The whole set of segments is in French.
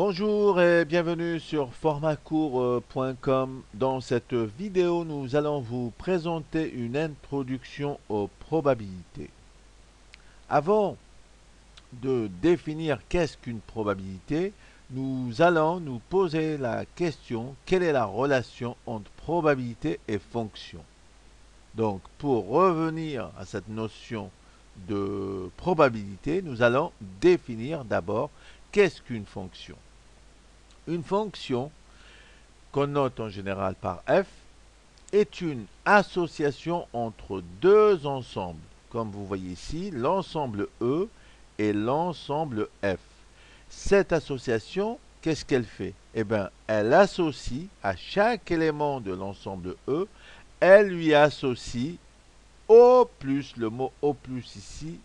Bonjour et bienvenue sur formatcourt.com. Dans cette vidéo, nous allons vous présenter une introduction aux probabilités. Avant de définir qu'est-ce qu'une probabilité, nous allons nous poser la question: quelle est la relation entre probabilité et fonction? Donc, pour revenir à cette notion de probabilité, nous allons définir d'abord qu'est-ce qu'une fonction. Une fonction, qu'on note en général par f, est une association entre deux ensembles. Comme vous voyez ici, l'ensemble E et l'ensemble F. Cette association, qu'est-ce qu'elle fait? Eh bien, elle associe à chaque élément de l'ensemble E, elle lui associe O plus. Le mot O plus ici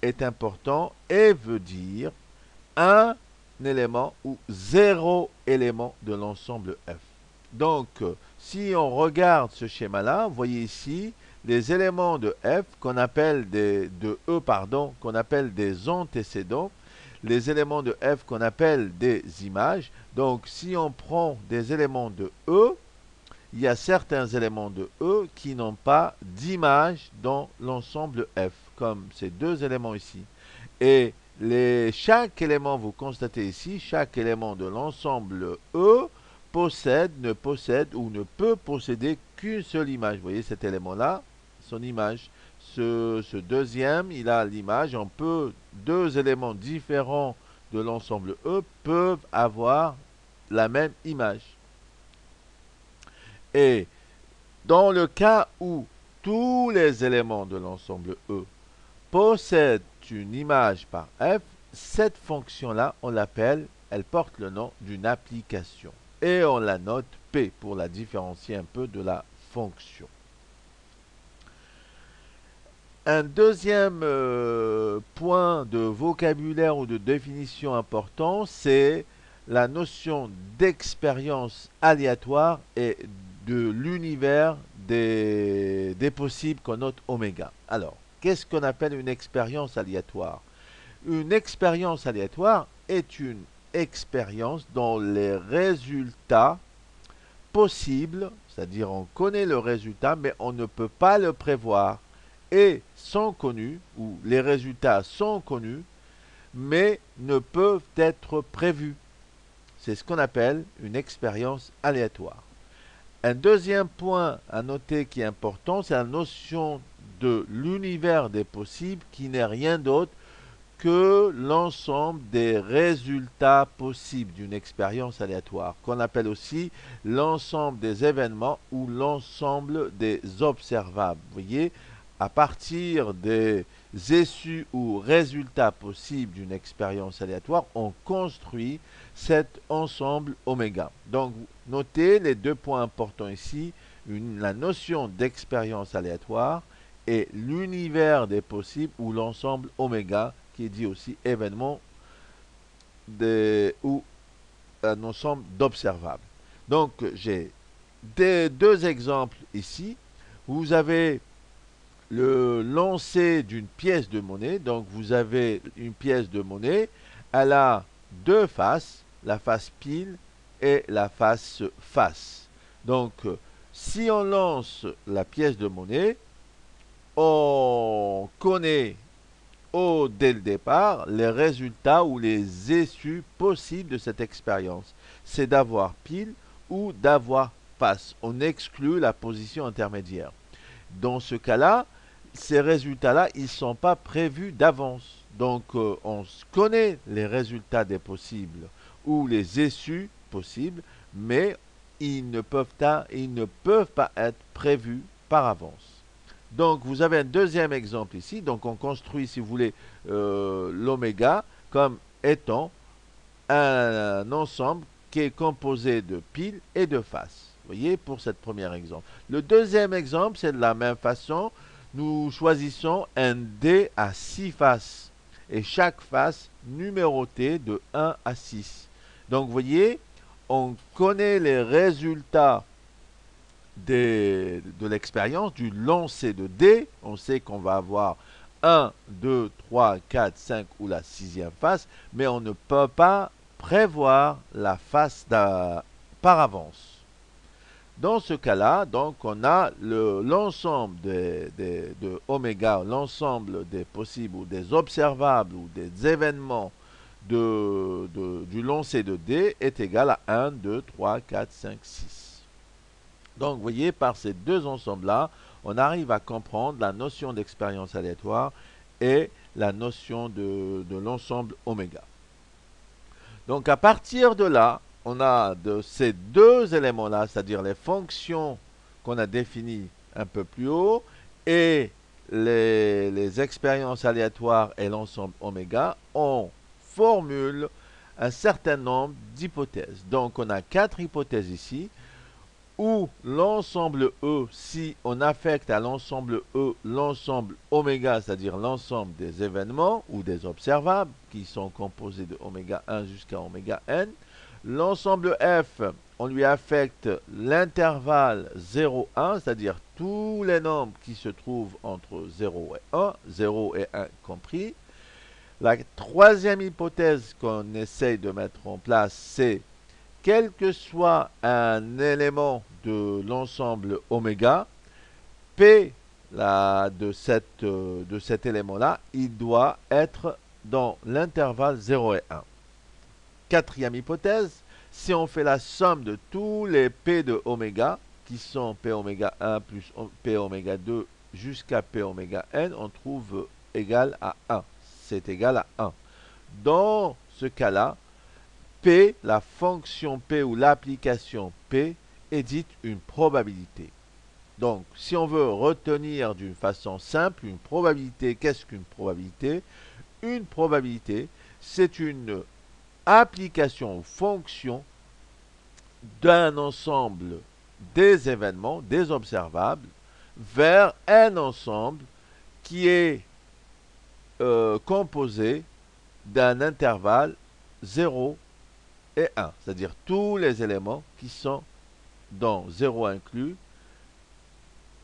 est important et veut dire un élément ou zéro élément de l'ensemble F. Donc, si on regarde ce schéma-là, vous voyez ici les éléments de F qu'on appelle qu'on appelle des antécédents, les éléments de F qu'on appelle des images. Donc, si on prend des éléments de E, il y a certains éléments de E qui n'ont pas d'image dans l'ensemble F, comme ces deux éléments ici. Et chaque élément, vous constatez ici, chaque élément de l'ensemble E ne possède ou ne peut posséder qu'une seule image. Vous voyez cet élément-là, son image. Ce deuxième, il a l'image. Deux éléments différents de l'ensemble E peuvent avoir la même image. Et dans le cas où tous les éléments de l'ensemble E possèdent une image par f, cette fonction-là, elle porte le nom d'une application. Et on la note P pour la différencier un peu de la fonction. Un deuxième point de vocabulaire ou de définition important, c'est la notion d'expérience aléatoire et de l'univers des possibles qu'on note oméga. Alors, qu'est-ce qu'on appelle une expérience aléatoire? Une expérience aléatoire est une expérience dont les résultats possibles, c'est-à-dire on connaît le résultat, mais on ne peut pas le prévoir, et sont connus, ou les résultats sont connus, mais ne peuvent être prévus. C'est ce qu'on appelle une expérience aléatoire. Un deuxième point à noter qui est important, c'est la notion de l'univers des possibles qui n'est rien d'autre que l'ensemble des résultats possibles d'une expérience aléatoire, qu'on appelle aussi l'ensemble des événements ou l'ensemble des observables. Vous voyez, à partir des issues ou résultats possibles d'une expérience aléatoire, on construit cet ensemble oméga. Donc, notez les deux points importants ici, la notion d'expérience aléatoire et l'univers des possibles ou l'ensemble oméga, qui est dit aussi événement ou un ensemble d'observables. Donc, j'ai deux exemples ici. Vous avez le lancer d'une pièce de monnaie. Donc, vous avez une pièce de monnaie. Elle a deux faces, la face pile et la face face. Donc, si on lance la pièce de monnaie, on connaît dès le départ les résultats ou les issues possibles de cette expérience. C'est d'avoir pile ou d'avoir face. On exclut la position intermédiaire. Dans ce cas-là, ces résultats-là, ils ne sont pas prévus d'avance. Donc, on connaît les résultats des possibles ou les issues possibles, mais ils ne peuvent pas être prévus par avance. Donc, vous avez un deuxième exemple ici. Donc, on construit, si vous voulez, l'oméga comme étant un ensemble qui est composé de piles et de faces. Vous voyez, pour cette premier exemple. Le deuxième exemple, c'est de la même façon. Nous choisissons un dé à 6 faces et chaque face numérotée de 1 à 6. Donc, vous voyez, on connaît les résultats de l'expérience du lancer de dés. On sait qu'on va avoir 1, 2, 3, 4, 5 ou la sixième face, mais on ne peut pas prévoir la face par avance. Dans ce cas-là, donc, on a l'ensemble de oméga, l'ensemble des possibles ou des observables ou des événements du lancé de D est égal à 1, 2, 3, 4, 5, 6. Donc, vous voyez, par ces deux ensembles-là, on arrive à comprendre la notion d'expérience aléatoire et la notion de l'ensemble oméga. Donc, à partir de là, on a de ces deux éléments-là, c'est-à-dire les fonctions qu'on a définies un peu plus haut et les expériences aléatoires et l'ensemble oméga, on formule un certain nombre d'hypothèses. Donc, on a 4 hypothèses ici, où l'ensemble E, si on affecte à l'ensemble E l'ensemble oméga, c'est-à-dire l'ensemble des événements ou des observables qui sont composés de oméga 1 jusqu'à oméga n, l'ensemble F, on lui affecte l'intervalle 0, 1, c'est-à-dire tous les nombres qui se trouvent entre 0 et 1, 0 et 1 compris. La troisième hypothèse qu'on essaye de mettre en place, c'est quel que soit un élément de l'ensemble oméga, P de cet élément-là, il doit être dans l'intervalle 0 et 1. Quatrième hypothèse, si on fait la somme de tous les P de oméga, qui sont P oméga 1 plus P oméga 2 jusqu'à P oméga n, on trouve égal à 1. C'est égal à 1. Dans ce cas-là, P, la fonction P ou l'application P, est dite une probabilité. Donc, si on veut retenir d'une façon simple une probabilité, qu'est-ce qu'une probabilité? Une probabilité, c'est une application ou fonction d'un ensemble des événements, des observables, vers un ensemble qui est composé d'un intervalle 0 et 1, c'est-à-dire tous les éléments qui sont dans 0 inclus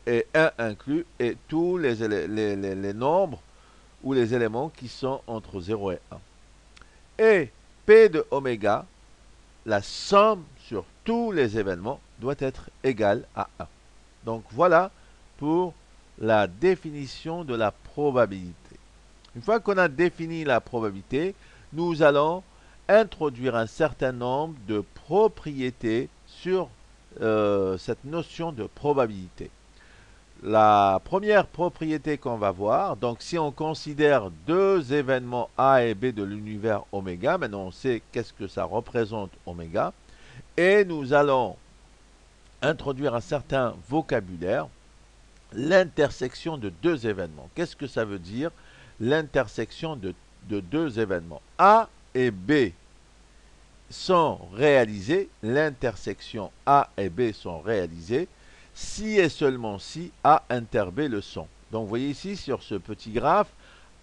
et 1 inclus, et tous les nombres ou les éléments qui sont entre 0 et 1. Et P de oméga, la somme sur tous les événements, doit être égale à 1. Donc voilà pour la définition de la probabilité. Une fois qu'on a défini la probabilité, nous allons introduire un certain nombre de propriétés sur cette notion de probabilité. La première propriété qu'on va voir, donc si on considère deux événements A et B de l'univers oméga, maintenant on sait qu'est-ce que ça représente oméga, et nous allons introduire un certain vocabulaire, l'intersection de deux événements. Qu'est-ce que ça veut dire, l'intersection de deux événements? A et B sont réalisés, l'intersection A et B sont réalisées, si et seulement si A inter B le sont. Donc vous voyez ici sur ce petit graphe,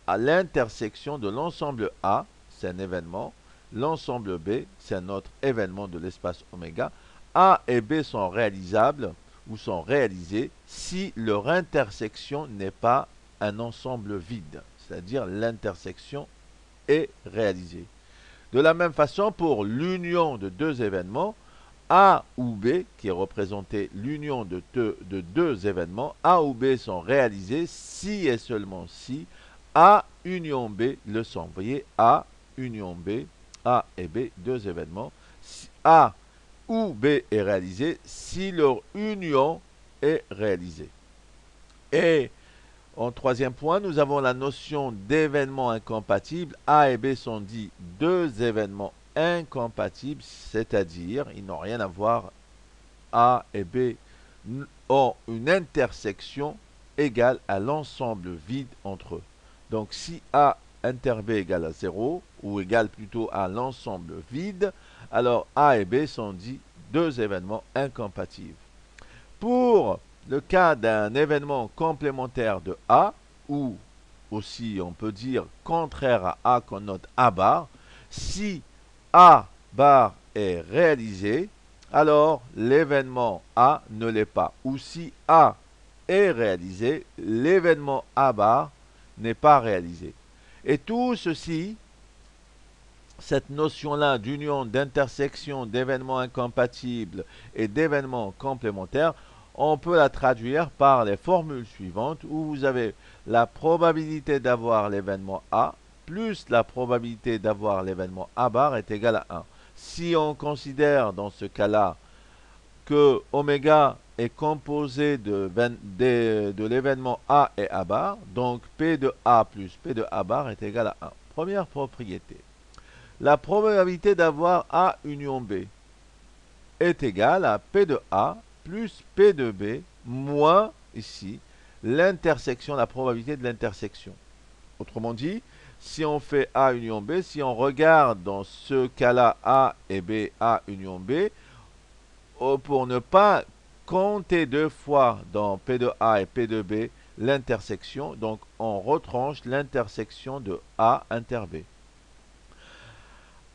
à l'intersection de l'ensemble A, c'est un événement, l'ensemble B, c'est un autre événement de l'espace oméga, A et B sont réalisables ou sont réalisés si leur intersection n'est pas un ensemble vide, c'est-à-dire l'intersection est réalisée. De la même façon, pour l'union de deux événements, A ou B, qui est représenté l'union de deux événements, A ou B sont réalisés si et seulement si A union B le sont. Vous voyez, A union B, A et B, deux événements. Si A ou B est réalisé si leur union est réalisée. Et en troisième point, nous avons la notion d'événements incompatibles. A et B sont dits deux événements incompatibles, c'est-à-dire ils n'ont rien à voir. A et B ont une intersection égale à l'ensemble vide entre eux. Donc si A inter B égale à 0, ou égale plutôt à l'ensemble vide, alors A et B sont dits deux événements incompatibles. Pour le cas d'un événement complémentaire de A, ou aussi on peut dire contraire à A qu'on note A bar, si A bar est réalisé, alors l'événement A ne l'est pas. Ou si A est réalisé, l'événement A bar n'est pas réalisé. Et tout ceci cette notion-là d'union, d'intersection, d'événements incompatibles et d'événements complémentaires, on peut la traduire par les formules suivantes où vous avez la probabilité d'avoir l'événement A plus la probabilité d'avoir l'événement A bar est égale à 1. Si on considère dans ce cas-là que oméga est composé de l'événement A et A bar, donc P de A plus P de A bar est égal à 1. Première propriété. La probabilité d'avoir A union B est égale à P de A plus P de B moins, ici, l'intersection, la probabilité de l'intersection. Autrement dit, si on fait A union B, si on regarde dans ce cas-là A et B, A union B, pour ne pas compter deux fois dans P de A et P de B l'intersection, donc on retranche l'intersection de A inter B.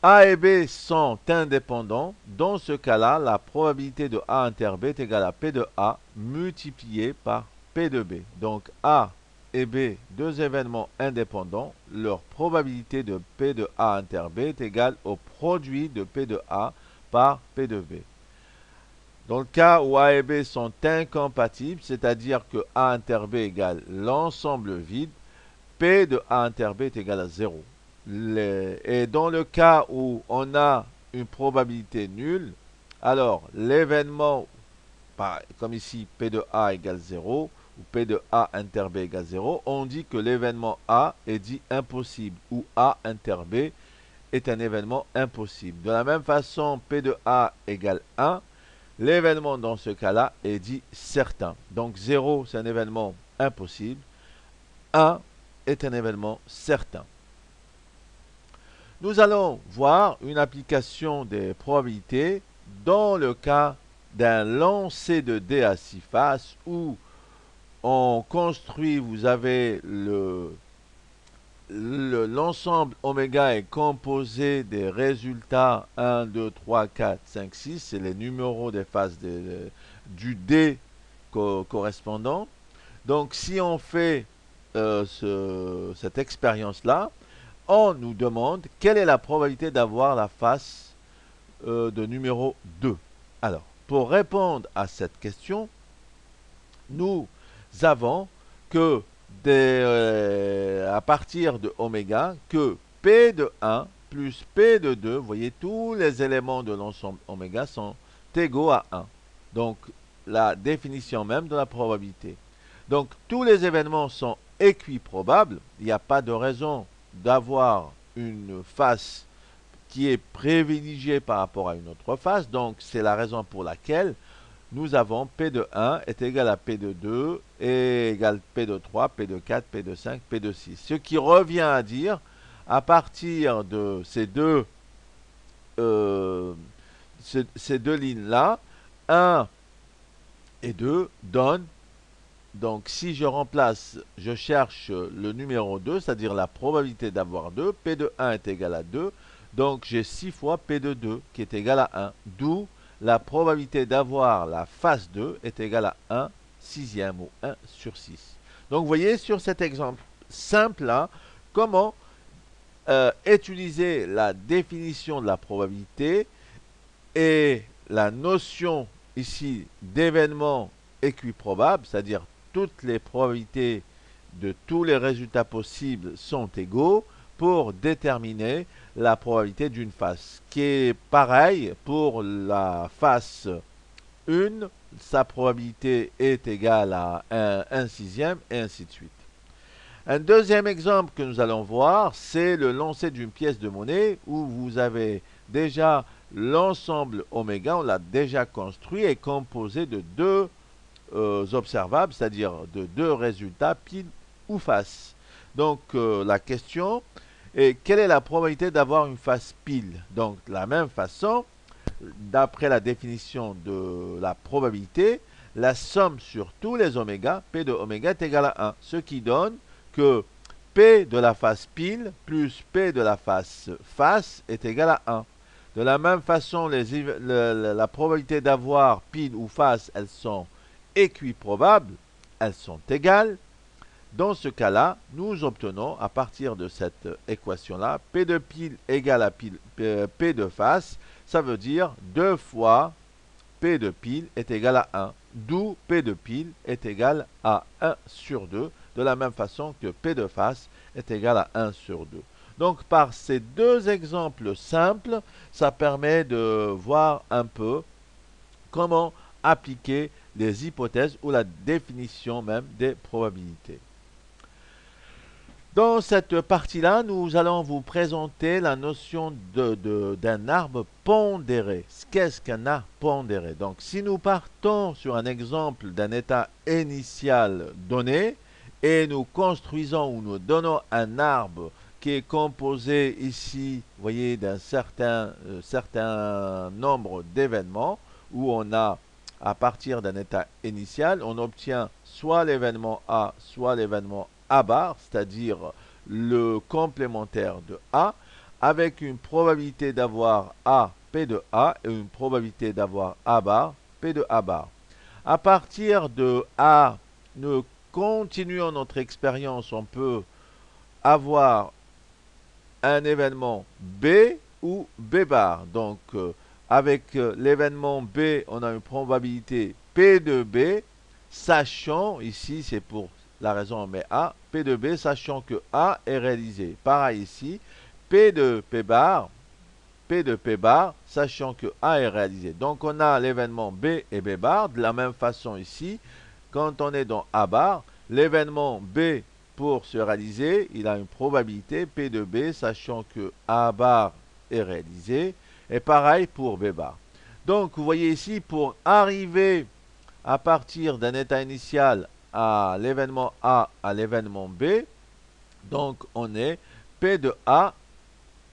A et B sont indépendants. Dans ce cas-là, la probabilité de A inter B est égale à P de A multiplié par P de B. Donc A et B, deux événements indépendants, leur probabilité de P de A inter B est égale au produit de P de A par P de B. Dans le cas où A et B sont incompatibles, c'est-à-dire que A inter B égale l'ensemble vide, P de A inter B est égal à 0. Et dans le cas où on a une probabilité nulle, alors l'événement, comme ici P de A égale 0, ou P de A inter B égale 0, on dit que l'événement A est dit impossible, ou A inter B est un événement impossible. De la même façon, P de A égale 1, l'événement dans ce cas-là est dit certain. Donc 0, c'est un événement impossible. 1 est un événement certain. Nous allons voir une application des probabilités dans le cas d'un lancer de dés à 6 faces où on construit, vous avez l'ensemble oméga est composé des résultats 1, 2, 3, 4, 5, 6, c'est les numéros des faces du dé correspondant. Donc si on fait cette expérience-là, on nous demande quelle est la probabilité d'avoir la face de numéro 2. Alors, pour répondre à cette question, nous avons que à partir de oméga, que P de 1 plus P de 2, vous voyez, tous les éléments de l'ensemble oméga sont égaux à 1. Donc, la définition même de la probabilité. Donc, tous les événements sont équiprobables. Il n'y a pas de raison d'avoir une face qui est privilégiée par rapport à une autre face. Donc, c'est la raison pour laquelle nous avons P de 1 est égal à P de 2 et égal P de 3, P de 4, P de 5, P de 6. Ce qui revient à dire, à partir de ces deux lignes-là, 1 et 2 donnent, donc si je remplace, je cherche le numéro 2, c'est-à-dire la probabilité d'avoir 2, P de 1 est égal à 2, donc j'ai 6 fois P de 2 qui est égal à 1, d'où la probabilité d'avoir la face 2 est égale à 1 sixième ou 1 sur 6. Donc vous voyez sur cet exemple simple là, comment utiliser la définition de la probabilité et la notion ici d'événement équiprobable, c'est-à-dire toutes les probabilités de tous les résultats possibles sont égaux pour déterminer la probabilité d'une face, qui est pareil pour la face 1, sa probabilité est égale à 1 sixième et ainsi de suite. Un deuxième exemple que nous allons voir, c'est le lancer d'une pièce de monnaie où vous avez déjà l'ensemble oméga, on l'a déjà construit, est composé de deux observables, c'est-à-dire de deux résultats pile ou face. Donc la question est quelle est la probabilité d'avoir une face pile? Donc de la même façon, d'après la définition de la probabilité, la somme sur tous les oméga, P de oméga est égal à 1, ce qui donne que P de la face pile plus P de la face face est égal à 1. De la même façon, la probabilité d'avoir pile ou face, elles sont équiprobables, elles sont égales. Dans ce cas-là, nous obtenons à partir de cette équation-là, P de pile égale à P de face, ça veut dire 2 fois P de pile est égal à 1, d'où P de pile est égal à 1 sur 2, de la même façon que P de face est égal à 1 sur 2. Donc par ces deux exemples simples, ça permet de voir un peu comment appliquer les hypothèses ou la définition même des probabilités. Dans cette partie-là, nous allons vous présenter la notion d'un arbre pondéré. Qu'est-ce qu'un arbre pondéré? Donc, si nous partons sur un exemple d'un état initial donné et nous construisons ou nous donnons un arbre qui est composé ici, vous voyez, d'un certain nombre d'événements où on a, à partir d'un état initial, on obtient soit l'événement A, soit l'événement A bar, c'est-à-dire le complémentaire de A, avec une probabilité d'avoir A, P de A, et une probabilité d'avoir A bar, P de A bar. À partir de A, nous continuons notre expérience, on peut avoir un événement B ou B bar. Donc, avec l'événement B, on a une probabilité P de B, sachant, ici c'est pour la raison on met A, P de B, sachant que A est réalisé. Pareil ici, P de P bar, P de P bar, sachant que A est réalisé. Donc on a l'événement B et B bar, de la même façon ici, quand on est dans A bar, l'événement B pour se réaliser, il a une probabilité P de B, sachant que A bar est réalisé, et pareil pour B bar. Donc vous voyez ici, pour arriver à partir d'un état initial à l'événement A à l'événement B, donc on est P de A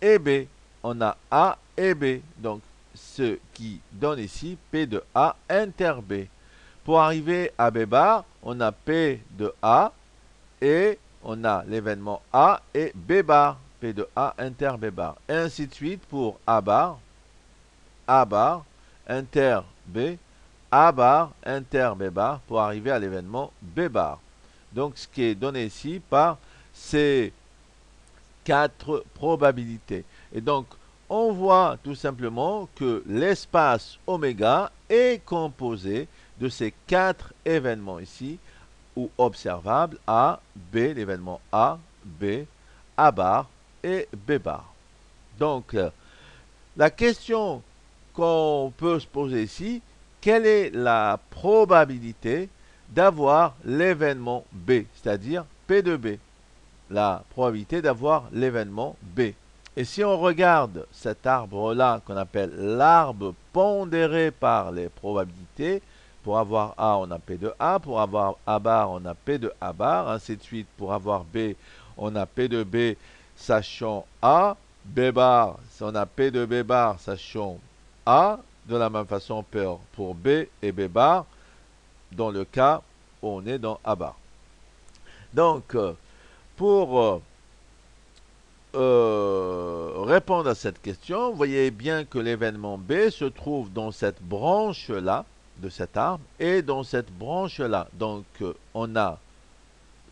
et B. On a A et B, donc ce qui donne ici P de A inter B. Pour arriver à B bar, on a P de A et on a l'événement A et B bar, P de A inter B bar. Et ainsi de suite pour A bar, inter B, A bar, inter B bar, pour arriver à l'événement B bar. Donc ce qui est donné ici par ces 4 probabilités. Et donc on voit tout simplement que l'espace oméga est composé de ces 4 événements ici, ou observables, A, B, l'événement A, B, A bar et B bar. Donc la question qu'on peut se poser ici, quelle est la probabilité d'avoir l'événement B, c'est-à-dire P de B, la probabilité d'avoir l'événement B. Et si on regarde cet arbre-là qu'on appelle l'arbre pondéré par les probabilités, pour avoir A, on a P de A, pour avoir A bar, on a P de A bar, ainsi de suite, pour avoir B, on a P de B, sachant A, B bar, on a P de B bar, sachant A, de la même façon pour B et B bar, dans le cas où on est dans A bar. Donc, pour répondre à cette question, vous voyez bien que l'événement B se trouve dans cette branche-là de cet arbre et dans cette branche-là. Donc, on a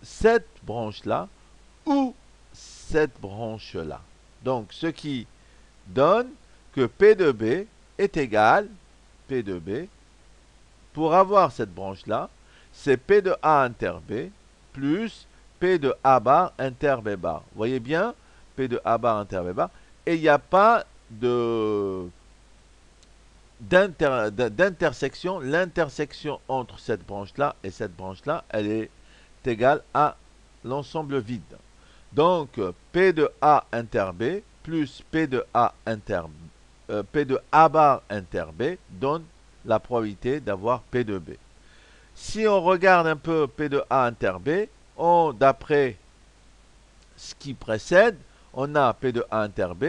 cette branche-là ou cette branche-là. Donc, ce qui donne que P de B est égal, P de B, pour avoir cette branche-là, c'est P de A inter B plus P de A bar inter B bar. Vous voyez bien, P de A bar inter B bar. Et il n'y a pas d'intersection. L'intersection entre cette branche-là et cette branche-là, elle est égale à l'ensemble vide. Donc, P de A inter B plus P de A P de A bar inter B donne la probabilité d'avoir P de B. Si on regarde un peu P de A inter B, d'après ce qui précède, on a P de A inter B,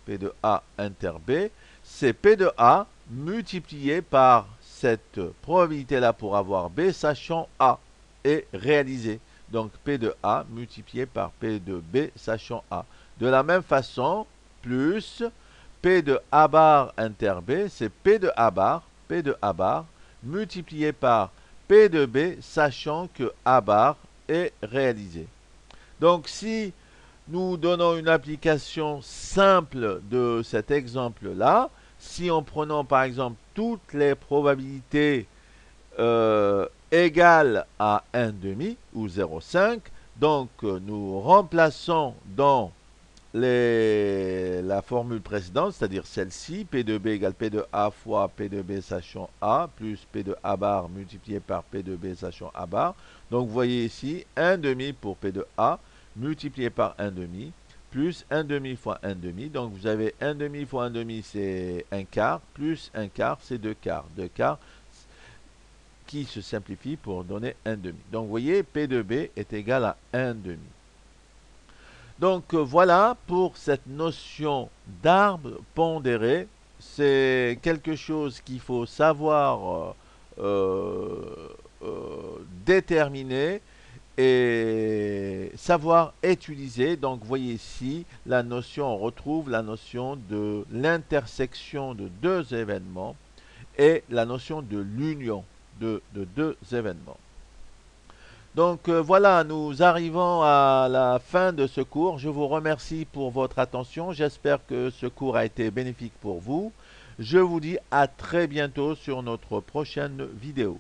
P de A inter B, c'est P de A multiplié par cette probabilité-là pour avoir B, sachant A est réalisé. Donc P de A multiplié par P de B, sachant A. De la même façon, plus P de A bar inter B, c'est P de A bar, multiplié par P de B, sachant que A bar est réalisé. Donc si nous donnons une application simple de cet exemple-là, si en prenant par exemple toutes les probabilités égales à 1 demi ou 0,5, donc nous remplaçons dans la formule précédente, c'est-à-dire celle-ci, P de B égale P de A fois P de B sachant A, plus P de A bar multiplié par P de B sachant A bar. Donc vous voyez ici 1 demi pour P de A, multiplié par 1 demi, plus 1 demi fois 1 demi. Donc vous avez 1 demi fois 1 demi, c'est 1 quart, plus 1 quart, c'est 2 quarts. 2 quarts qui se simplifie pour donner 1 demi. Donc vous voyez, P de B est égal à 1 demi. Donc voilà pour cette notion d'arbre pondéré. C'est quelque chose qu'il faut savoir déterminer et savoir utiliser. Donc vous voyez ici la notion, on retrouve la notion de l'intersection de deux événements et la notion de l'union de deux événements. Donc voilà, nous arrivons à la fin de ce cours. Je vous remercie pour votre attention. J'espère que ce cours a été bénéfique pour vous. Je vous dis à très bientôt sur notre prochaine vidéo.